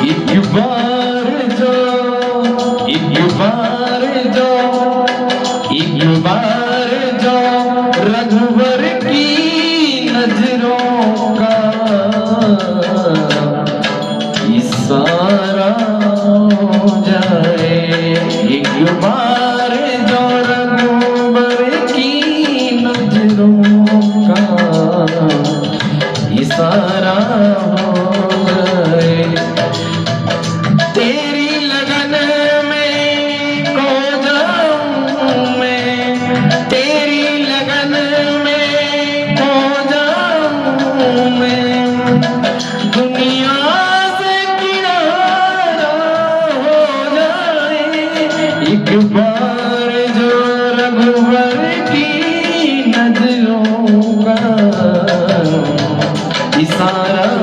एक बार जो एक बार जो एक बार जो रघुवर की नजरों का इशारा हो जाए। एक बार जो रघुवर की नजरों का इशारा हो जाए। तेरी लगन में खो जाऊं मैं, तेरी लगन में खो जाऊं मैं, दुनिया से किनारा हो जाए। एक बार जो रघुवर की नजरों का इशारा